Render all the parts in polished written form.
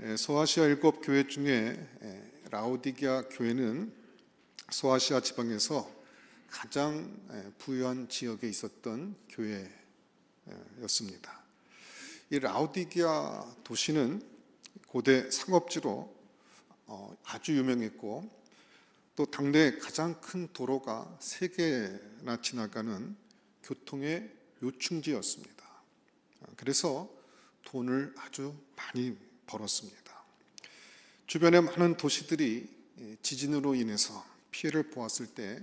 소아시아 7교회 중에 라오디게아 교회는 소아시아 지방에서 가장 부유한 지역에 있었던 교회였습니다. 이 라오디게아 도시는 고대 상업지로 아주 유명했고, 또 당대 가장 큰 도로가 3개나 지나가는 교통의 요충지였습니다. 그래서 돈을 아주 많이 벌었습니다. 주변의 많은 도시들이 지진으로 인해서 피해를 보았을 때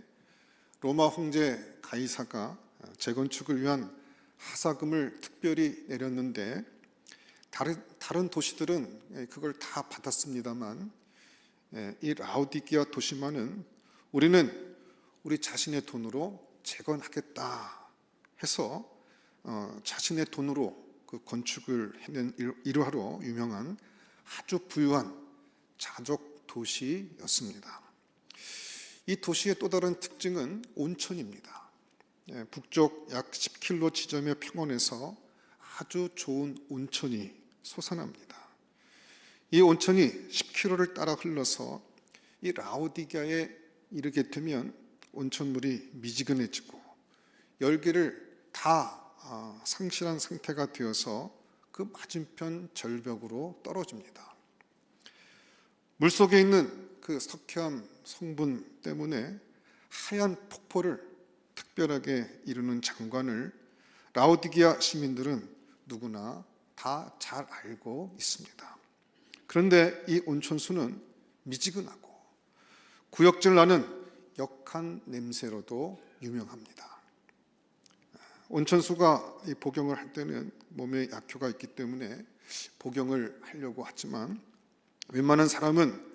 로마 황제 가이사가 재건축을 위한 하사금을 특별히 내렸는데, 다른 도시들은 그걸 다 받았습니다만 이 라오디게아 도시만은 우리는 우리 자신의 돈으로 재건하겠다 해서 자신의 돈으로 그 건축을 해낸 일화로 유명한 아주 부유한 자족 도시였습니다. 이 도시의 또 다른 특징은 온천입니다. 북쪽 약 10km 지점의 평원에서 아주 좋은 온천이 솟아납니다. 이 온천이 10km를 따라 흘러서 이 라오디게아에 이르게 되면 온천물이 미지근해지고 열기를 다 상실한 상태가 되어서 그 맞은편 절벽으로 떨어집니다. 물속에 있는 그 석회암 성분 때문에 하얀 폭포를 특별하게 이루는 장관을 라오디게아 시민들은 누구나 다 잘 알고 있습니다. 그런데 이 온천수는 미지근하고 구역질 나는 역한 냄새로도 유명합니다. 온천수가 이 복용을 할 때는 몸에 약효가 있기 때문에 복용을 하려고 하지만 웬만한 사람은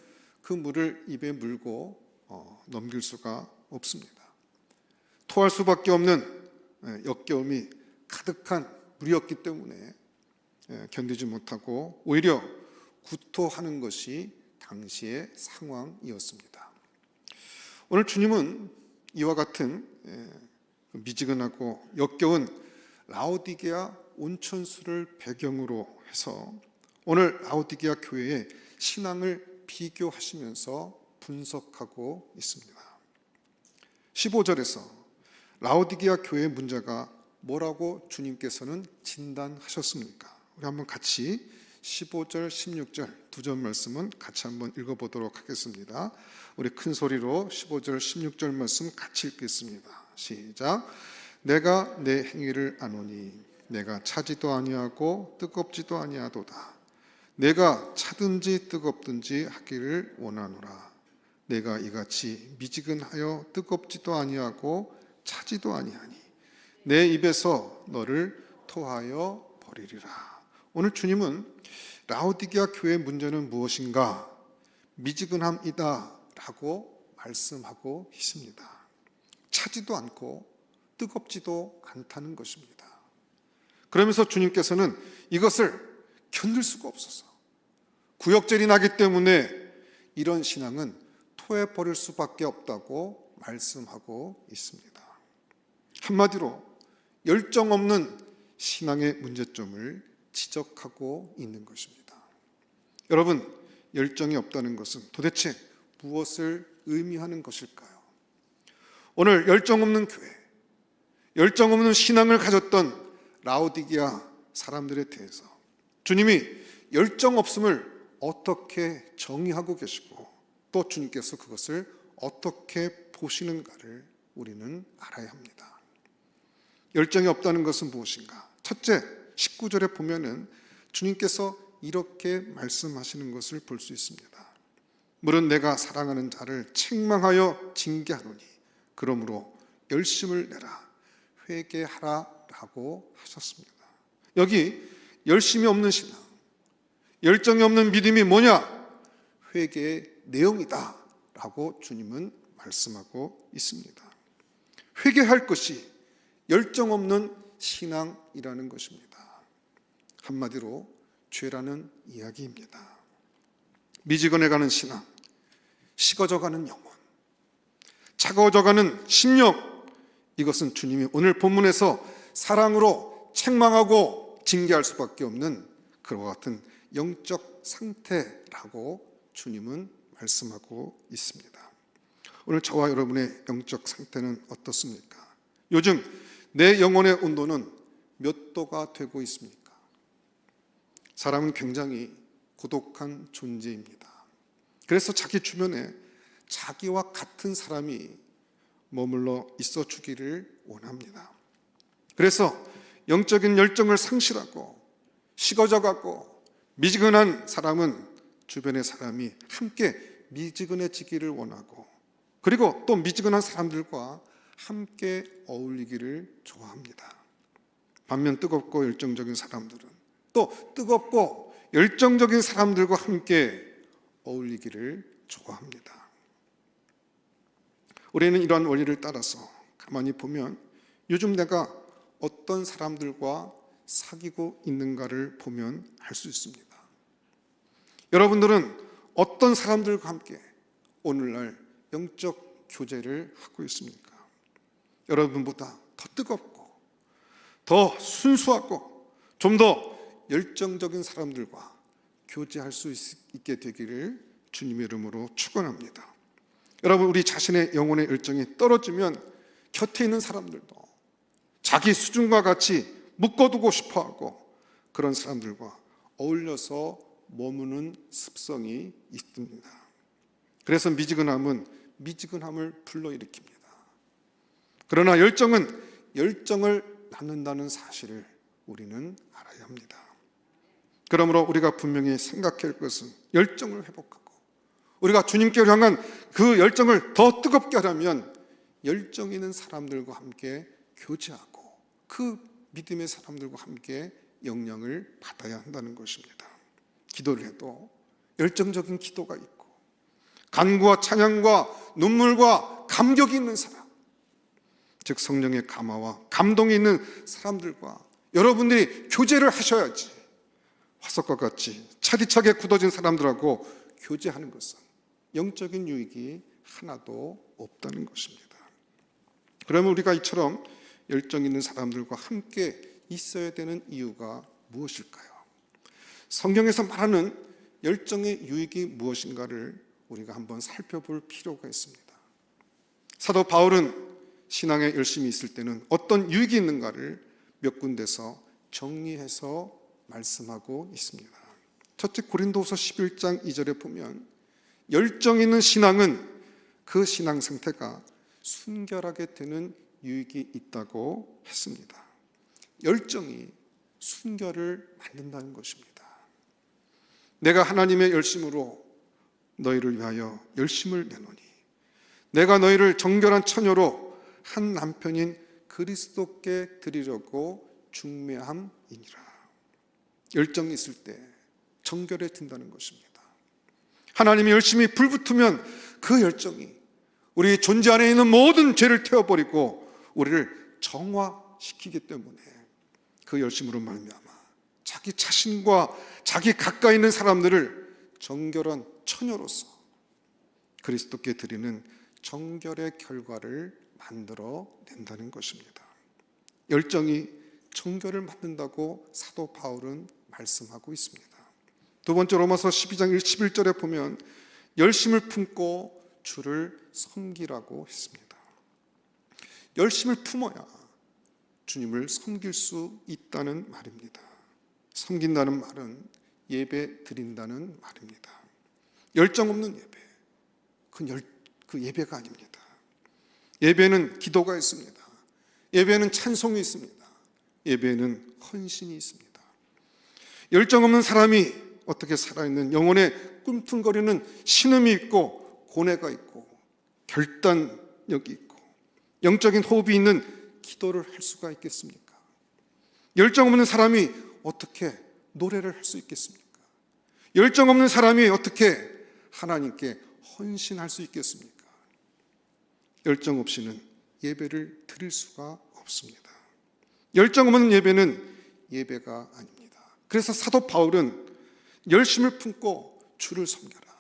그 물을 입에 물고 넘길 수가 없습니다. 토할 수밖에 없는 역겨움이 가득한 물이었기 때문에 견디지 못하고 오히려 구토하는 것이 당시의 상황이었습니다. 오늘 주님은 이와 같은 미지근하고 역겨운 라오디게아 온천수를 배경으로 해서 오늘 라오디게아 교회의 신앙을 비교하시면서 분석하고 있습니다. 15절에서 라오디게아 교회의 문제가 뭐라고 주님께서는 진단하셨습니까? 우리 한번 같이 15절, 16절 두 절 말씀은 같이 한번 읽어보도록 하겠습니다. 우리 큰 소리로 15절, 16절 말씀 같이 읽겠습니다. 시작. 내가 내 행위를 아노니 내가 차지도 아니하고 뜨겁지도 아니하도다. 내가 차든지 뜨겁든지 하기를 원하노라. 내가 이같이 미지근하여 뜨겁지도 아니하고 차지도 아니하니 내 입에서 너를 토하여 버리리라. 오늘 주님은 라오디게아 교회의 문제는 무엇인가? 미지근함이다 라고 말씀하고 있습니다. 차지도 않고 뜨겁지도 않다는 것입니다. 그러면서 주님께서는 이것을 견딜 수가 없어서 구역질이 나기 때문에 이런 신앙은 토해버릴 수밖에 없다고 말씀하고 있습니다. 한마디로 열정 없는 신앙의 문제점을 지적하고 있는 것입니다. 여러분, 열정이 없다는 것은 도대체 무엇을 의미하는 것일까요? 오늘 열정 없는 교회, 열정 없는 신앙을 가졌던 라오디게아 사람들에 대해서 주님이 열정 없음을 어떻게 정의하고 계시고 또 주님께서 그것을 어떻게 보시는가를 우리는 알아야 합니다. 열정이 없다는 것은 무엇인가? 첫째, 19절에 보면은 주님께서 이렇게 말씀하시는 것을 볼 수 있습니다. 물은 내가 사랑하는 자를 책망하여 징계하노니 그러므로 열심을 내라 회개하라 라고 하셨습니다. 여기 열심이 없는 신앙, 열정이 없는 믿음이 뭐냐? 회개의 내용이다 라고 주님은 말씀하고 있습니다. 회개할 것이 열정 없는 신앙이라는 것입니다. 한마디로 죄라는 이야기입니다. 미지근해가는 신앙, 식어져가는 영혼, 차가워져가는 심령, 이것은 주님이 오늘 본문에서 사랑으로 책망하고 징계할 수밖에 없는 그와 같은 영적 상태라고 주님은 말씀하고 있습니다. 오늘 저와 여러분의 영적 상태는 어떻습니까? 요즘 내 영혼의 온도는 몇 도가 되고 있습니까? 사람은 굉장히 고독한 존재입니다. 그래서 자기 주변에 자기와 같은 사람이 머물러 있어 주기를 원합니다. 그래서 영적인 열정을 상실하고 식어져가고 미지근한 사람은 주변의 사람이 함께 미지근해지기를 원하고, 그리고 또 미지근한 사람들과 함께 어울리기를 좋아합니다. 반면 뜨겁고 열정적인 사람들은 또 뜨겁고 열정적인 사람들과 함께 어울리기를 좋아합니다. 우리는 이러한 원리를 따라서 가만히 보면 요즘 내가 어떤 사람들과 사귀고 있는가를 보면 알 수 있습니다. 여러분들은 어떤 사람들과 함께 오늘날 영적 교제를 하고 있습니까? 여러분보다 더 뜨겁고 더 순수하고 좀 더 열정적인 사람들과 교제할 수 있게 되기를 주님의 이름으로 축원합니다. 여러분, 우리 자신의 영혼의 열정이 떨어지면 곁에 있는 사람들도 자기 수준과 같이 묶어두고 싶어하고 그런 사람들과 어울려서 머무는 습성이 있습니다. 그래서 미지근함은 미지근함을 불러일으킵니다. 그러나 열정은 열정을 낳는다는 사실을 우리는 알아야 합니다. 그러므로 우리가 분명히 생각해야 할 것은 열정을 회복하고, 우리가 주님께로 향한 그 열정을 더 뜨겁게 하려면 열정 있는 사람들과 함께 교제하고 그 믿음의 사람들과 함께 영향을 받아야 한다는 것입니다. 기도를 해도 열정적인 기도가 있고 간구와 찬양과 눈물과 감격이 있는 사람, 즉 성령의 감화와 감동이 있는 사람들과 여러분들이 교제를 하셔야지, 화석과 같이 차디차게 굳어진 사람들하고 교제하는 것은 영적인 유익이 하나도 없다는 것입니다. 그러면 우리가 이처럼 열정 있는 사람들과 함께 있어야 되는 이유가 무엇일까요? 성경에서 말하는 열정의 유익이 무엇인가를 우리가 한번 살펴볼 필요가 있습니다. 사도 바울은 신앙에 열심히 있을 때는 어떤 유익이 있는가를 몇 군데서 정리해서 말씀하고 있습니다. 첫째, 고린도후서 11장 2절에 보면 열정 있는 신앙은 그 신앙 상태가 순결하게 되는 유익이 있다고 했습니다. 열정이 순결을 만든다는 것입니다. 내가 하나님의 열심으로 너희를 위하여 열심을 내노니 내가 너희를 정결한 처녀로 한 남편인 그리스도께 드리려고 중매함이니라. 열정이 있을 때 정결해진다는 것입니다. 하나님이 열심히 불붙으면 그 열정이 우리 존재 안에 있는 모든 죄를 태워버리고 우리를 정화시키기 때문에 그 열심으로 말미암아 자기 자신과 자기 가까이 있는 사람들을 정결한 처녀로서 그리스도께 드리는 정결의 결과를 만들어낸다는 것입니다. 열정이 정결을 만든다고 사도 바울은 말씀하고 있습니다. 두 번째, 로마서 12장 11절에 보면 열심을 품고 주를 섬기라고 했습니다. 열심을 품어야 주님을 섬길 수 있다는 말입니다. 섬긴다는 말은 예배 드린다는 말입니다. 열정 없는 예배, 그 예배가 아닙니다. 예배는 기도가 있습니다. 예배는 찬송이 있습니다. 예배는 헌신이 있습니다. 열정 없는 사람이 어떻게 살아있는 영혼에 꿈틀거리는 신음이 있고 고뇌가 있고 결단력이 있고 영적인 호흡이 있는 기도를 할 수가 있겠습니까? 열정 없는 사람이 어떻게 노래를 할 수 있겠습니까? 열정 없는 사람이 어떻게 하나님께 헌신할 수 있겠습니까? 열정 없이는 예배를 드릴 수가 없습니다. 열정 없는 예배는 예배가 아닙니다. 그래서 사도 바울은 열심을 품고 주를 섬겨라,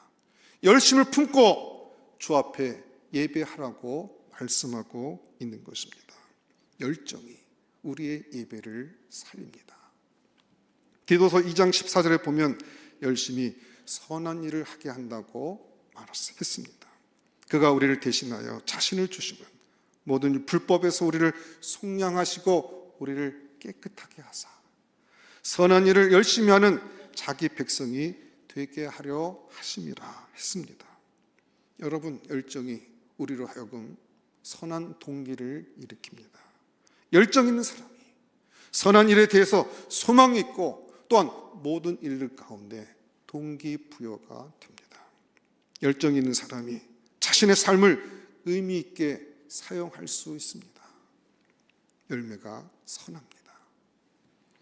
열심을 품고 주 앞에 예배하라고 말씀하고 있는 것입니다. 열정이 우리의 예배를 살립니다. 디도서 2장 14절에 보면 열심히 선한 일을 하게 한다고 말했습니다. 그가 우리를 대신하여 자신을 주시면 모든 불법에서 우리를 속량하시고 우리를 깨끗하게 하사 선한 일을 열심히 하는 자기 백성이 되게 하려 하심이라 했습니다. 여러분, 열정이 우리로 하여금 선한 동기를 일으킵니다. 열정 있는 사람이 선한 일에 대해서 소망이 있고 또한 모든 일들 가운데 동기부여가 됩니다. 열정 있는 사람이 자신의 삶을 의미 있게 사용할 수 있습니다. 열매가 선합니다.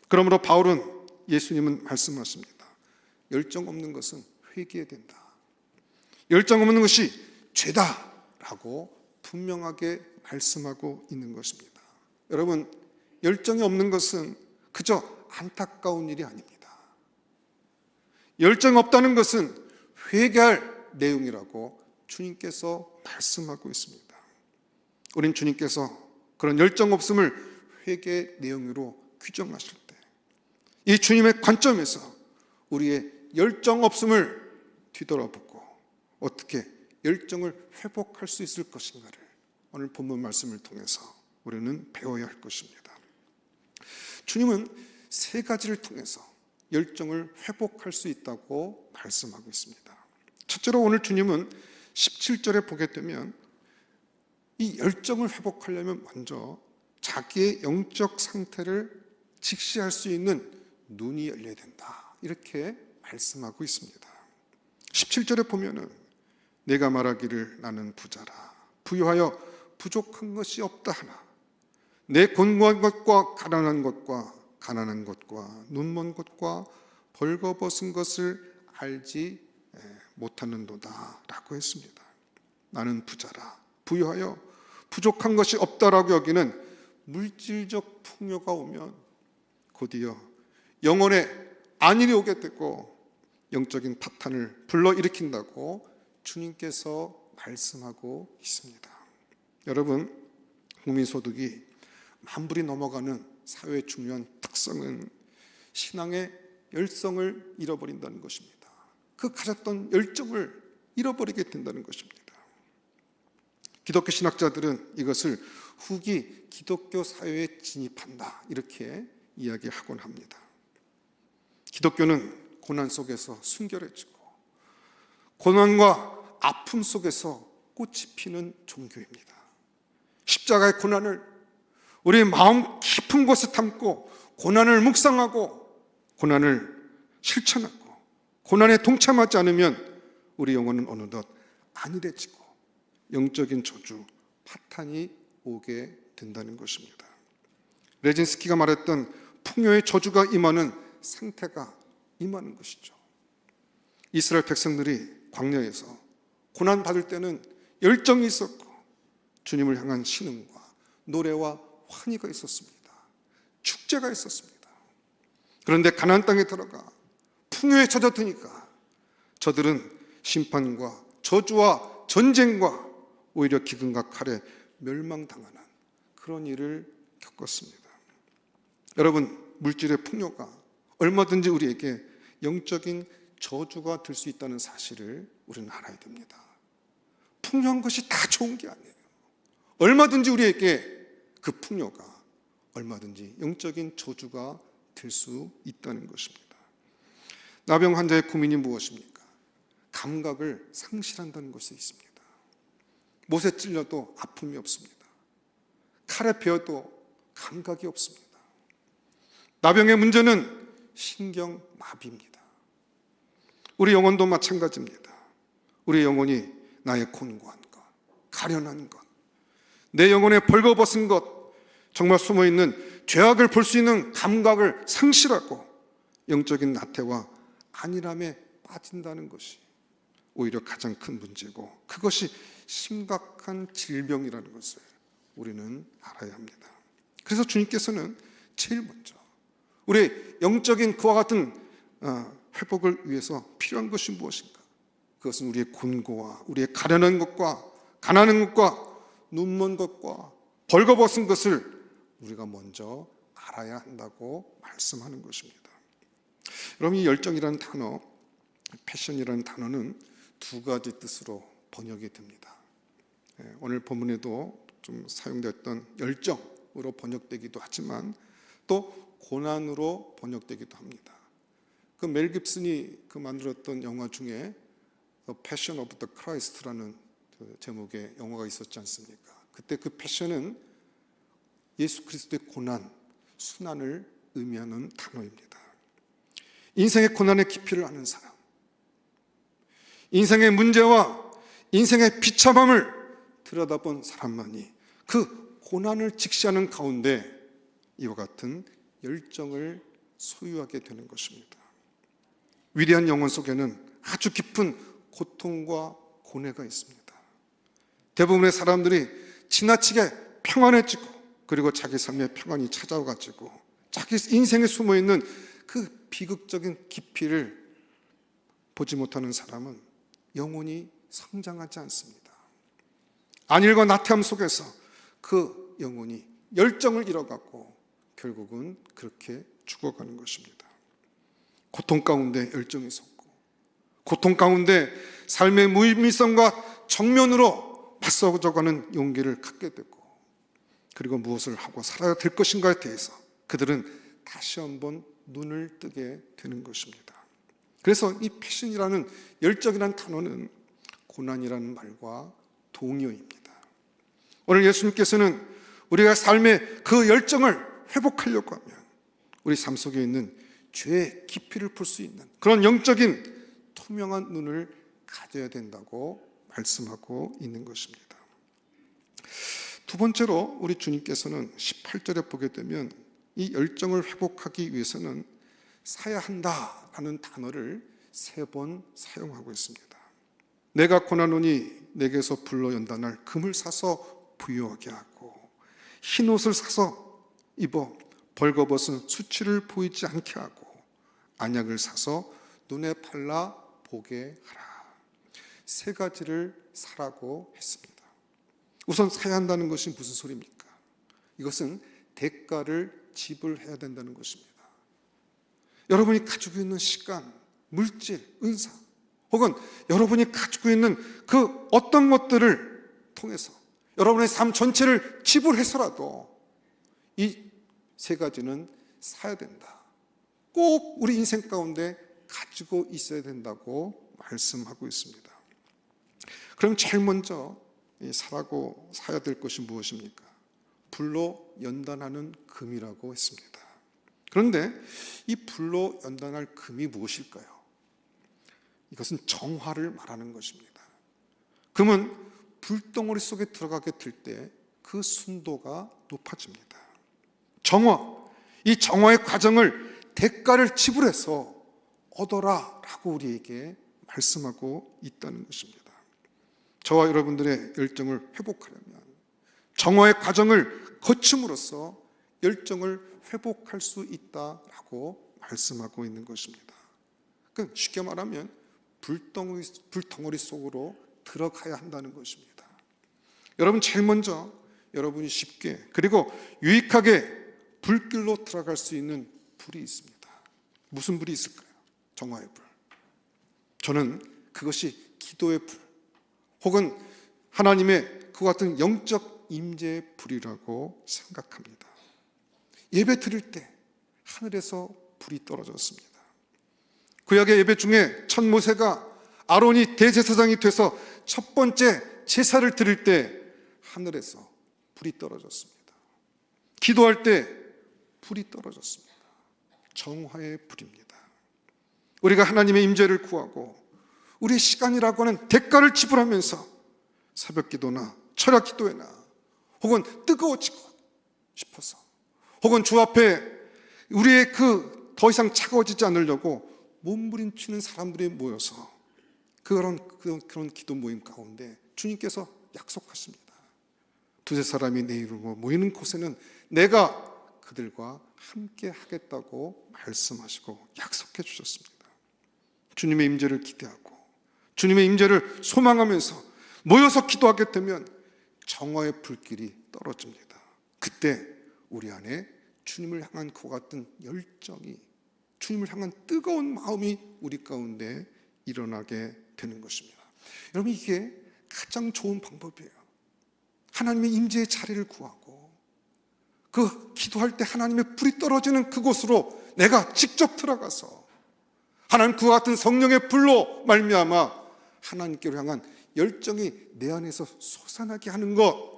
그러므로 바울은, 예수님은 말씀하십니다. 열정 없는 것은 회개해야 된다. 열정 없는 것이 죄다라고 분명하게 말씀하고 있는 것입니다. 여러분, 열정이 없는 것은 그저 안타까운 일이 아닙니다. 열정이 없다는 것은 회개할 내용이라고 주님께서 말씀하고 있습니다. 우린 주님께서 그런 열정 없음을 회개의 내용으로 규정하실 때 이 주님의 관점에서 우리의 열정 없음을 뒤돌아보고 어떻게 열정을 회복할 수 있을 것인가를 오늘 본문 말씀을 통해서 우리는 배워야 할 것입니다. 주님은 세 가지를 통해서 열정을 회복할 수 있다고 말씀하고 있습니다. 첫째로 오늘 주님은 17절에 보게 되면 이 열정을 회복하려면 먼저 자기의 영적 상태를 직시할 수 있는 눈이 열려야 된다, 이렇게 말씀하고 있습니다. 17절에 보면은 내가 말하기를 나는 부자라 부유하여 부족한 것이 없다 하나 내 곤고한 것과 가난한 것과 눈먼 것과 벌거벗은 것을 알지 못하는도다 라고 했습니다. 나는 부자라 부유하여 부족한 것이 없다라고 여기는 물질적 풍요가 오면 곧이어 영혼에 안일이 오게 되고 영적인 파탄을 불러일으킨다고 주님께서 말씀하고 있습니다. 여러분, 국민소득이 만불이 넘어가는 사회의 중요한 특성은 신앙의 열성을 잃어버린다는 것입니다. 그 가졌던 열정을 잃어버리게 된다는 것입니다. 기독교 신학자들은 이것을 후기 기독교 사회에 진입한다, 이렇게 이야기하곤 합니다. 기독교는 고난 속에서 순결해지고 고난과 아픔 속에서 꽃이 피는 종교입니다. 십자가의 고난을 우리 마음 깊은 곳에 담고 고난을 묵상하고 고난을 실천하고 고난에 동참하지 않으면 우리 영혼은 어느덧 안일해지고 영적인 저주, 파탄이 오게 된다는 것입니다. 레진스키가 말했던 풍요의 저주가 임하는 상태가 임하는 것이죠. 이스라엘 백성들이 광야에서 고난받을 때는 열정이 있었고 주님을 향한 신음과 노래와 환희가 있었습니다. 축제가 있었습니다. 그런데 가나안 땅에 들어가 풍요에 젖어드니까 저들은 심판과 저주와 전쟁과 오히려 기근과 칼에 멸망당하는 그런 일을 겪었습니다. 여러분, 물질의 풍요가 얼마든지 우리에게 영적인 저주가 될 수 있다는 사실을 우리는 알아야 됩니다. 풍요한 것이 다 좋은 게 아니에요. 얼마든지 우리에게 그 풍요가 얼마든지 영적인 저주가 될 수 있다는 것입니다. 나병 환자의 고민이 무엇입니까? 감각을 상실한다는 것이 있습니다. 못에 찔려도 아픔이 없습니다. 칼에 베어도 감각이 없습니다. 나병의 문제는 신경마비입니다. 우리 영혼도 마찬가지입니다. 우리 영혼이 나의 곤고한 것, 가련한 것, 내 영혼에 벌거벗은 것, 정말 숨어있는 죄악을 볼 수 있는 감각을 상실하고 영적인 나태와 안일함에 빠진다는 것이 오히려 가장 큰 문제고 그것이 심각한 질병이라는 것을 우리는 알아야 합니다. 그래서 주님께서는 제일 먼저 우리 영적인 그와 같은 회복을 위해서 필요한 것이 무엇인가? 그것은 우리의 곤고와 우리의 가련한 것과 가난한 것과 눈먼 것과 벌거벗은 것을 우리가 먼저 알아야 한다고 말씀하는 것입니다. 여러분, 이 열정이라는 단어 패션이라는 단어는 두 가지 뜻으로 번역이 됩니다. 오늘 본문에도 좀 사용됐던 열정으로 번역되기도 하지만 또 고난으로 번역되기도 합니다. 그 멜 깁슨이 만들었던 영화 중에 The Passion of the Christ라는 그 제목의 영화가 있었지 않습니까? 그때 그 패션은 예수 그리스도의 고난, 순환을 의미하는 단어입니다. 인생의 고난의 깊이를 아는 사람, 인생의 문제와 인생의 비참함을 들여다본 사람만이 그 고난을 직시하는 가운데 이와 같은 열정을 소유하게 되는 것입니다. 위대한 영혼 속에는 아주 깊은 고통과 고뇌가 있습니다. 대부분의 사람들이 지나치게 평안해지고 그리고 자기 삶의 평안이 찾아와가지고 자기 인생에 숨어있는 그 비극적인 깊이를 보지 못하는 사람은 영혼이 성장하지 않습니다. 안일과 나태함 속에서 그 영혼이 열정을 잃어가고 결국은 그렇게 죽어가는 것입니다. 고통 가운데 열정이 솟고 고통 가운데 삶의 무의미성과 정면으로 맞서가는 용기를 갖게 되고 그리고 무엇을 하고 살아야 될 것인가에 대해서 그들은 다시 한번 눈을 뜨게 되는 것입니다. 그래서 이 패션이라는 열정이라는 단어는 고난이라는 말과 동의어입니다. 오늘 예수님께서는 우리가 삶의 그 열정을 회복하려고 하면 우리 삶 속에 있는 죄의 깊이를 볼 수 있는 그런 영적인 투명한 눈을 가져야 된다고 말씀하고 있는 것입니다. 두 번째로 우리 주님께서는 18절에 보게 되면 이 열정을 회복하기 위해서는 사야 한다라는 단어를 3번 사용하고 있습니다. 내가 고난오니 내게서 불로 연단할 금을 사서 부유하게 하고 흰 옷을 사서 입어 벌거벗은 수치를 보이지 않게 하고 안약을 사서 눈에 발라 보게 하라. 3가지를 사라고 했습니다. 우선 사야 한다는 것이 무슨 소리입니까? 이것은 대가를 지불해야 된다는 것입니다. 여러분이 가지고 있는 시간, 물질, 은사 혹은 여러분이 가지고 있는 그 어떤 것들을 통해서 여러분의 삶 전체를 지불해서라도 이 3가지는 사야 된다. 꼭 우리 인생 가운데 가지고 있어야 된다고 말씀하고 있습니다. 그럼 제일 먼저 사야 될 것이 무엇입니까? 불로 연단하는 금이라고 했습니다. 그런데 이 불로 연단할 금이 무엇일까요? 이것은 정화를 말하는 것입니다. 금은 불덩어리 속에 들어가게 될 때 그 순도가 높아집니다. 이 정화의 과정을 대가를 지불해서 얻어라 라고 우리에게 말씀하고 있다는 것입니다. 저와 여러분들의 열정을 회복하려면 정화의 과정을 거침으로써 열정을 회복할 수 있다라고 말씀하고 있는 것입니다. 그러니까 쉽게 말하면 불덩어리 속으로 들어가야 한다는 것입니다. 여러분 제일 먼저 여러분이 쉽게 그리고 유익하게 불길로 들어갈 수 있는 불이 있습니다. 무슨 불이 있을까요? 정화의 불. 저는 그것이 기도의 불 혹은 하나님의 그 같은 영적 임재의 불이라고 생각합니다. 예배 드릴 때 하늘에서 불이 떨어졌습니다. 구약의 예배 중에 첫 모세가 아론이 대제사장이 돼서 첫 번째 제사를 드릴 때 하늘에서 불이 떨어졌습니다. 기도할 때 불이 떨어졌습니다. 정화의 불입니다. 우리가 하나님의 임재를 구하고 우리의 시간이라고 하는 대가를 지불하면서 새벽 기도나 철야 기도회나 혹은 뜨거워지고 싶어서 혹은 주 앞에 우리의 더 이상 차가워지지 않으려고 몸부림치는 사람들이 모여서 그런 기도 모임 가운데 주님께서 약속하십니다. 두세 사람이 내 이름으로 모이는 곳에는 내가 그들과 함께 하겠다고 말씀하시고 약속해 주셨습니다. 주님의 임재를 기대하고 주님의 임재를 소망하면서 모여서 기도하게 되면 정화의 불길이 떨어집니다. 그때 우리 안에 주님을 향한 그와 같은 열정이, 주님을 향한 뜨거운 마음이 우리 가운데 일어나게 되는 것입니다. 여러분, 이게 가장 좋은 방법이에요. 하나님의 임재의 자리를 구하고 그 기도할 때 하나님의 불이 떨어지는 그곳으로 내가 직접 들어가서 하나님 그와 같은 성령의 불로 말미암아 하나님께로 향한 열정이 내 안에서 솟아나게 하는 것,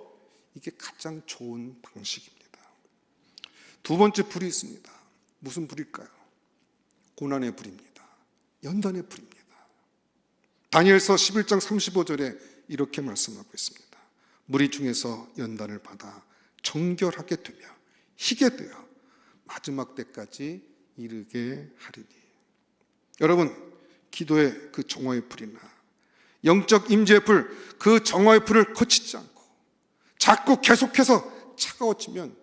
이게 가장 좋은 방식입니다. 두 번째 불이 있습니다. 무슨 불일까요? 고난의 불입니다. 연단의 불입니다. 다니엘서 11장 35절에 이렇게 말씀하고 있습니다. 무리 중에서 연단을 받아 정결하게 되며 희게 되어 마지막 때까지 이르게 하리니. 여러분, 기도의 그 정화의 불이나 영적 임재의 불, 그 정화의 불을 거치지 않고 자꾸 계속해서 차가워지면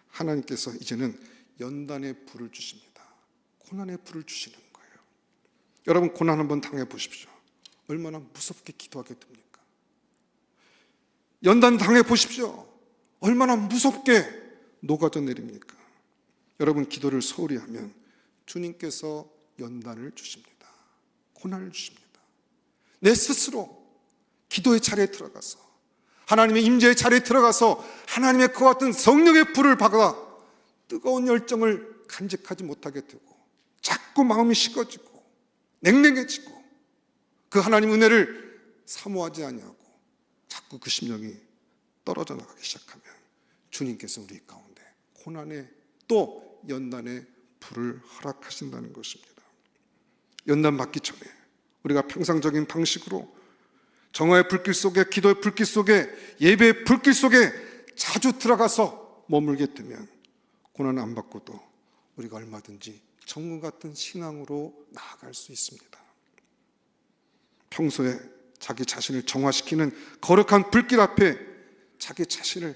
하나님께서 이제는 연단의 불을 주십니다. 고난의 불을 주시는 거예요. 여러분, 고난 한번 당해 보십시오. 얼마나 무섭게 기도하게 됩니까? 연단 당해 보십시오. 얼마나 무섭게 녹아져 내립니까? 여러분, 기도를 소홀히 하면 주님께서 연단을 주십니다. 고난을 주십니다. 내 스스로 기도의 자리에 들어가서 하나님의 임재의 자리에 들어가서 하나님의 그와 같은 성령의 불을 받아 뜨거운 열정을 간직하지 못하게 되고 자꾸 마음이 식어지고 냉랭해지고 그 하나님 은혜를 사모하지 아니하고 자꾸 그 심령이 떨어져 나가기 시작하면 주님께서 우리 가운데 고난의 또 연단의 불을 허락하신다는 것입니다. 연단 받기 전에 우리가 평상적인 방식으로 정화의 불길 속에, 기도의 불길 속에, 예배의 불길 속에 자주 들어가서 머물게 되면 고난 안 받고도 우리가 얼마든지 정금 같은 신앙으로 나아갈 수 있습니다. 평소에 자기 자신을 정화시키는 거룩한 불길 앞에 자기 자신을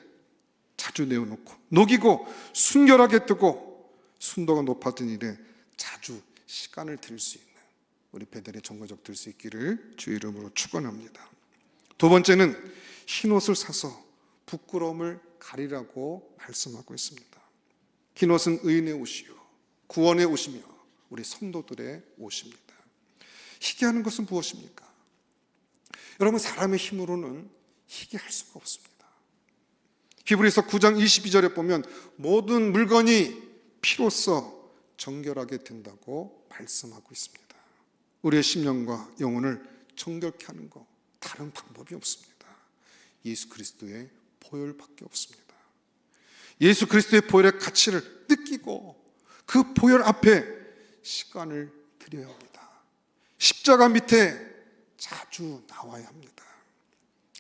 자주 내어놓고 녹이고 순결하게 뜨고 순도가 높아진 일에 자주 시간을 들일 수 있는 우리 베델의 정거적 될 수 있기를 주의 이름으로 축원합니다. 두 번째는 흰옷을 사서 부끄러움을 가리라고 말씀하고 있습니다. 흰옷은 의인의 옷이요 구원의 옷이며 우리 성도들의 옷입니다. 희게 하는 것은 무엇입니까? 여러분, 사람의 힘으로는 희게 할 수가 없습니다. 히브리서 9장 22절에 보면 모든 물건이 피로써 정결하게 된다고 말씀하고 있습니다. 우리의 심령과 영혼을 정결케 하는 것, 다른 방법이 없습니다. 예수 그리스도의 보혈밖에 없습니다. 예수 그리스도의 보혈의 가치를 느끼고 그 보혈 앞에 시간을 드려야 합니다. 십자가 밑에 자주 나와야 합니다.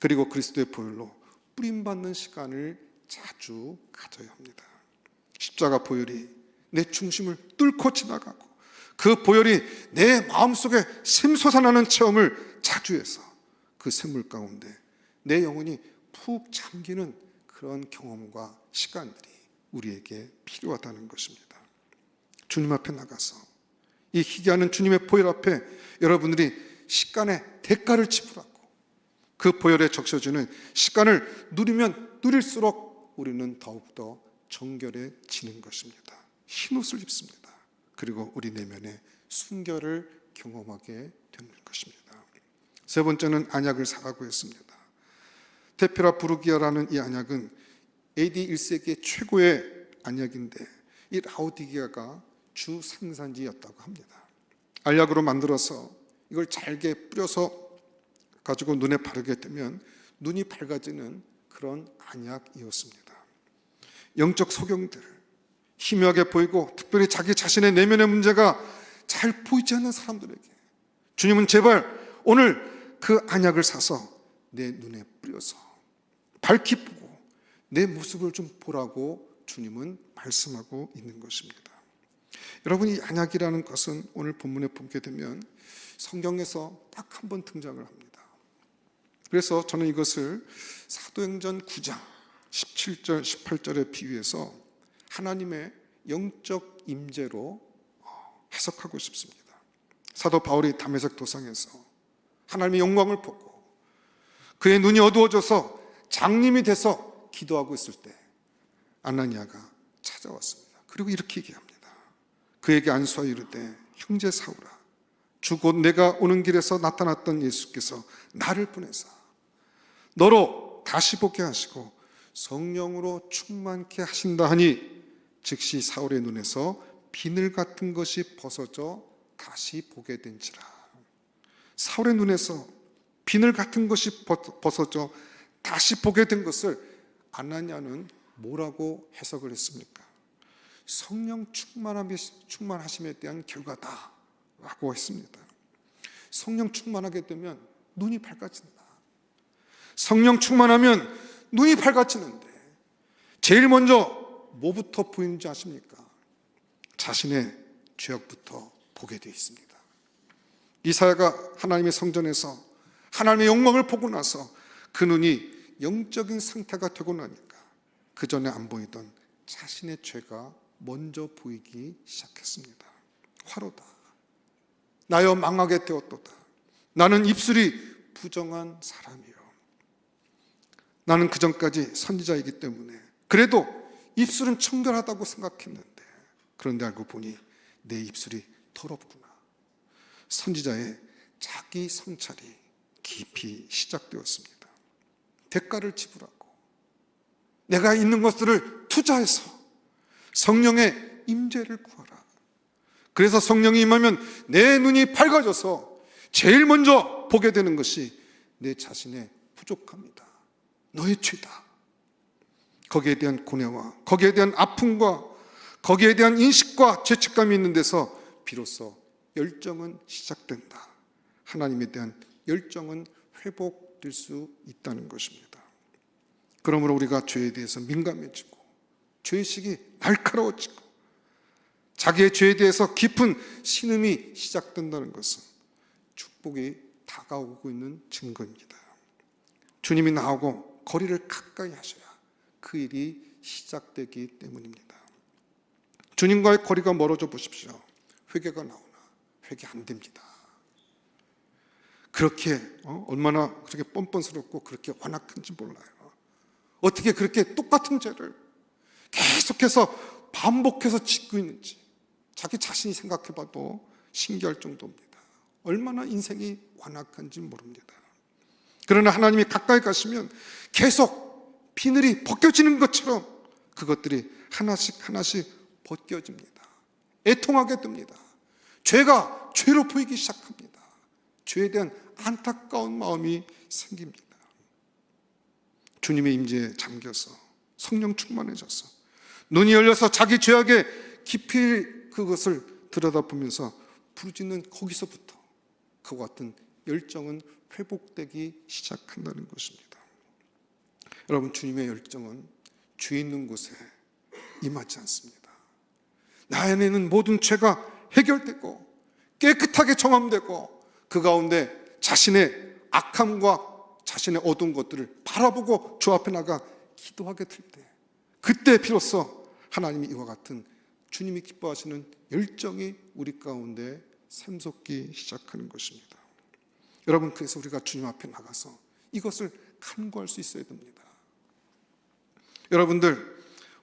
그리고 그리스도의 보혈로 뿌림받는 시간을 자주 가져야 합니다. 십자가 보혈이 내 중심을 뚫고 지나가고 그 보혈이 내 마음속에 샘솟아나는 체험을 자주 해서 그 샘물 가운데 내 영혼이 푹 잠기는 그런 경험과 시간들이 우리에게 필요하다는 것입니다. 주님 앞에 나가서 이 희귀하는 주님의 보혈 앞에 여러분들이 시간의 대가를 지불하고 그 보혈에 적셔주는 시간을 누리면 누릴수록 우리는 더욱더 정결해지는 것입니다. 흰옷을 입습니다. 그리고 우리 내면의 순결을 경험하게 되는 것입니다. 세 번째는 안약을 사라고 했습니다. 테페라 부르기아라는 이 안약은 AD 1세기의 최고의 안약인데 이 라오디게아가 주 생산지였다고 합니다. 알약으로 만들어서 이걸 잘게 뿌려서 가지고 눈에 바르게 되면 눈이 밝아지는 그런 안약이었습니다. 영적 소경들, 희미하게 보이고 특별히 자기 자신의 내면의 문제가 잘 보이지 않는 사람들에게 주님은 제발 오늘 그 안약을 사서 내 눈에 뿌려서 밝히 보고 내 모습을 좀 보라고 주님은 말씀하고 있는 것입니다. 여러분, 이 안약이라는 것은 오늘 본문에 보게 되면 성경에서 딱 한 번 등장을 합니다. 그래서 저는 이것을 사도행전 9장 17절 18절에 비유해서 하나님의 영적 임재로 해석하고 싶습니다. 사도 바울이 다메섹 도상에서 하나님의 영광을 보고 그의 눈이 어두워져서 장님이 돼서 기도하고 있을 때 아나니아가 찾아왔습니다. 그리고 이렇게 얘기합니다. 그에게 안수하여 이르되 형제 사울아 주 곧 내가 오는 길에서 나타났던 예수께서 나를 보내사 너로 다시 보게 하시고 성령으로 충만케 하신다 하니 즉시 사울의 눈에서 비늘 같은 것이 벗어져 다시 보게 된지라. 사울의 눈에서 비늘 같은 것이 벗어져 다시 보게 된 것을 아나니아는 뭐라고 해석을 했습니까? 성령 충만하심에 대한 결과다라고 했습니다. 성령 충만하게 되면 눈이 밝아진다. 성령 충만하면 눈이 밝아지는데 제일 먼저 뭐부터 보이는지 아십니까? 자신의 죄악부터 보게 되어 있습니다. 이사야가 하나님의 성전에서 하나님의 영광을 보고 나서 그 눈이 영적인 상태가 되고 나니까 그 전에 안 보이던 자신의 죄가 먼저 보이기 시작했습니다. 화로다. 나여 망하게 되었도다. 나는 입술이 부정한 사람이요. 나는 그전까지 선지자이기 때문에 그래도 입술은 청결하다고 생각했는데 그런데 알고 보니 내 입술이 더럽구나. 선지자의 자기 성찰이 깊이 시작되었습니다. 대가를 지불하고 내가 있는 것들을 투자해서 성령의 임재를 구하라. 그래서 성령이 임하면 내 눈이 밝아져서 제일 먼저 보게 되는 것이 내 자신의 부족함이다. 너의 죄다. 거기에 대한 고뇌와 거기에 대한 아픔과 거기에 대한 인식과 죄책감이 있는 데서 비로소 열정은 시작된다. 하나님에 대한 열정은 회복될 수 있다는 것입니다. 그러므로 우리가 죄에 대해서 민감해지고 죄의식이 날카로워지고 자기의 죄에 대해서 깊은 신음이 시작된다는 것은 축복이 다가오고 있는 증거입니다. 주님이 나오고 거리를 가까이 하셔야 그 일이 시작되기 때문입니다. 주님과의 거리가 멀어져 보십시오. 회개가 나오나 회개 안 됩니다. 그렇게 얼마나 그렇게 뻔뻔스럽고 그렇게 완악한지 몰라요. 어떻게 그렇게 똑같은 죄를 계속해서 반복해서 짓고 있는지 자기 자신이 생각해봐도 신기할 정도입니다. 얼마나 인생이 완악한지 모릅니다. 그러나 하나님이 가까이 가시면 계속 비늘이 벗겨지는 것처럼 그것들이 하나씩 하나씩 벗겨집니다. 애통하게 됩니다. 죄가 죄로 보이기 시작합니다. 죄에 대한 안타까운 마음이 생깁니다. 주님의 임재에 잠겨서 성령 충만해져서 눈이 열려서 자기 죄악에 깊이 그것을 들여다보면서 부르짖는 거기서부터 그와 같은 열정은 회복되기 시작한다는 것입니다. 여러분, 주님의 열정은 죄 있는 곳에 임하지 않습니다. 나 안에는 모든 죄가 해결되고 깨끗하게 정함되고 그 가운데 자신의 악함과 자신의 어두운 것들을 바라보고 주 앞에 나가 기도하게 될 때 그때 비로소 하나님이 이와 같은 주님이 기뻐하시는 열정이 우리 가운데 샘솟기 시작하는 것입니다. 여러분, 그래서 우리가 주님 앞에 나가서 이것을 간구할 수 있어야 됩니다.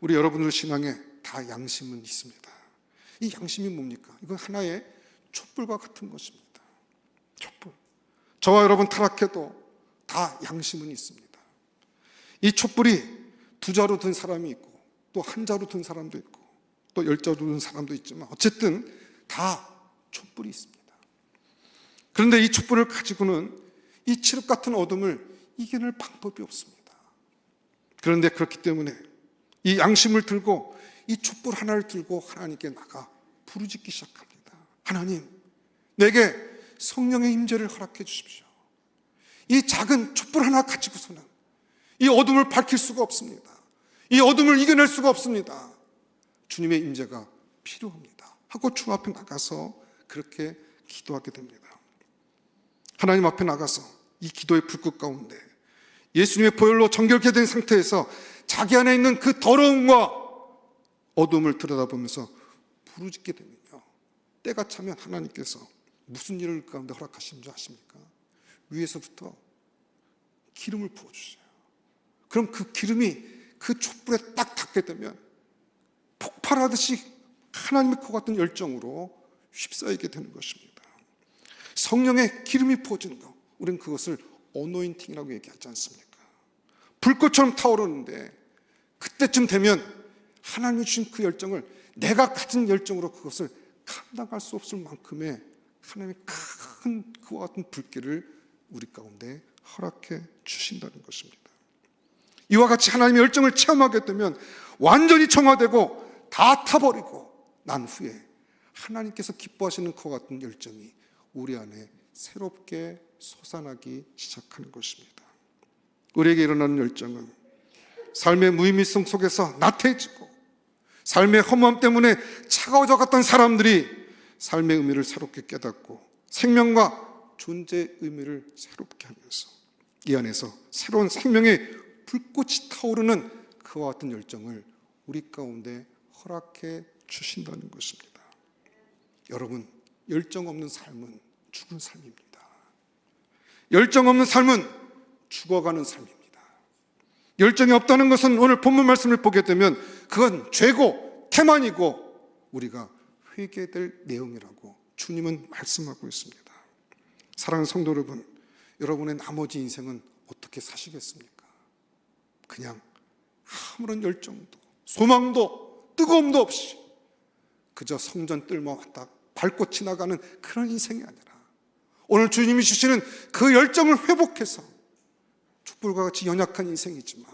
우리 여러분들 신앙에 다 양심은 있습니다. 이 양심이 뭡니까? 이건 하나의 촛불과 같은 것입니다. 촛불. 저와 여러분 타락해도 다 양심은 있습니다. 이 촛불이 2자로 든 사람이 있고 또 1자로 든 사람도 있고 또 10자로 든 사람도 있지만 어쨌든 다 촛불이 있습니다. 그런데 이 촛불을 가지고는 이 칠흑 같은 어둠을 이겨낼 방법이 없습니다. 그런데 그렇기 때문에 이 양심을 들고 이 촛불 하나를 들고 하나님께 나가 부르짖기 시작합니다. 하나님, 내게 성령의 임재를 허락해 주십시오. 이 작은 촛불 하나 가지고서는 이 어둠을 밝힐 수가 없습니다. 이 어둠을 이겨낼 수가 없습니다. 주님의 임재가 필요합니다 하고 주 앞에 나가서 그렇게 기도하게 됩니다. 하나님 앞에 나가서 이 기도의 불꽃 가운데 예수님의 보혈로 정결케 된 상태에서 자기 안에 있는 그 더러움과 어둠을 들여다보면서 부르짖게 되면요, 때가 차면 하나님께서 무슨 일을 가운데 허락하시는 줄 아십니까? 위에서부터 기름을 부어주세요. 그럼 그 기름이 그 촛불에 딱 닿게 되면 폭발하듯이 하나님의 그 같은 열정으로 휩싸이게 되는 것입니다. 성령의 기름이 부어지는 것, 우리는 그것을 어노인팅이라고 얘기하지 않습니까? 불꽃처럼 타오르는데 그때쯤 되면 하나님이 주신 그 열정을 내가 가진 열정으로 그것을 감당할 수 없을 만큼의 하나님의 큰 그와 같은 불길을 우리 가운데 허락해 주신다는 것입니다. 이와 같이 하나님의 열정을 체험하게 되면 완전히 정화되고 다 타버리고 난 후에 하나님께서 기뻐하시는 그와 같은 열정이 우리 안에 새롭게 솟아나기 시작하는 것입니다. 우리에게 일어나는 열정은 삶의 무의미성 속에서 나태해지고 삶의 허무함 때문에 차가워져 갔던 사람들이 삶의 의미를 새롭게 깨닫고 생명과 존재의 의미를 새롭게 하면서 이 안에서 새로운 생명의 불꽃이 타오르는 그와 같은 열정을 우리 가운데 허락해 주신다는 것입니다. 여러분, 열정 없는 삶은 죽은 삶입니다. 열정 없는 삶은 죽어가는 삶입니다. 열정이 없다는 것은 오늘 본문 말씀을 보게 되면 그건 죄고 태만이고 우리가 회개될 내용이라고 주님은 말씀하고 있습니다. 사랑하는 성도 여러분, 여러분의 나머지 인생은 어떻게 사시겠습니까? 그냥 아무런 열정도 소망도 뜨거움도 없이 그저 성전 뜰모 왔다 밟고 지나가는 그런 인생이 아니라 오늘 주님이 주시는 그 열정을 회복해서 촛불과 같이 연약한 인생이지만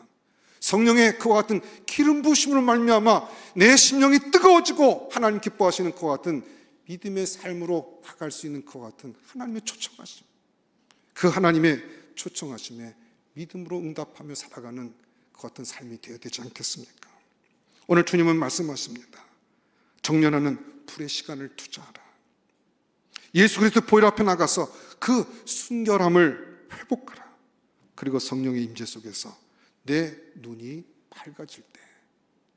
성령의 그와 같은 기름 부으심으로 말미암아 내 심령이 뜨거워지고 하나님 기뻐하시는 그와 같은 믿음의 삶으로 나갈 수 있는 그와 같은 하나님의 초청하심, 그 하나님의 초청하심에 믿음으로 응답하며 살아가는 그 같은 삶이 되어야 되지 않겠습니까? 오늘 주님은 말씀하십니다. 정련하는 불의 시간을 투자하라. 예수 그리스도 보혈 앞에 나가서 그 순결함을 회복하라. 그리고 성령의 임재 속에서 내 눈이 밝아질 때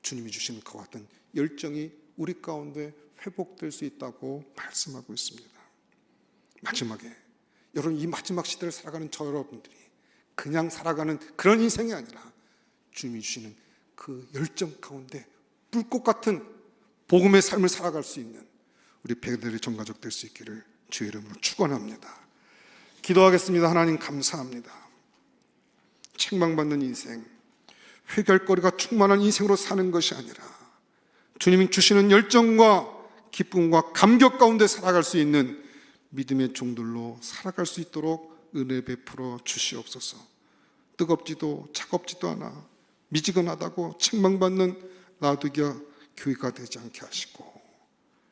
주님이 주시는 그와 같은 열정이 우리 가운데 회복될 수 있다고 말씀하고 있습니다. 마지막에 여러분, 이 마지막 시대를 살아가는 저 여러분들이 그냥 살아가는 그런 인생이 아니라 주님이 주시는 그 열정 가운데 불꽃 같은 복음의 삶을 살아갈 수 있는 우리 배들의 전가족 될 수 있기를 주의 이름으로 축원합니다. 기도하겠습니다. 하나님 감사합니다. 책망받는 인생, 회결거리가 충만한 인생으로 사는 것이 아니라 주님이 주시는 열정과 기쁨과 감격 가운데 살아갈 수 있는 믿음의 종들로 살아갈 수 있도록 은혜 베풀어 주시옵소서. 뜨겁지도 차갑지도 않아 미지근하다고 책망받는 라도기아 교회가 되지 않게 하시고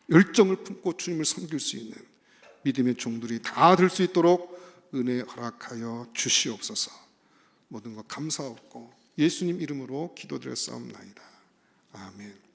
열정을 품고 주님을 섬길 수 있는 믿음의 종들이 다 될 수 있도록 은혜 허락하여 주시옵소서. 모든 것 감사하고 예수님 이름으로 기도드렸사옵나이다. 아멘.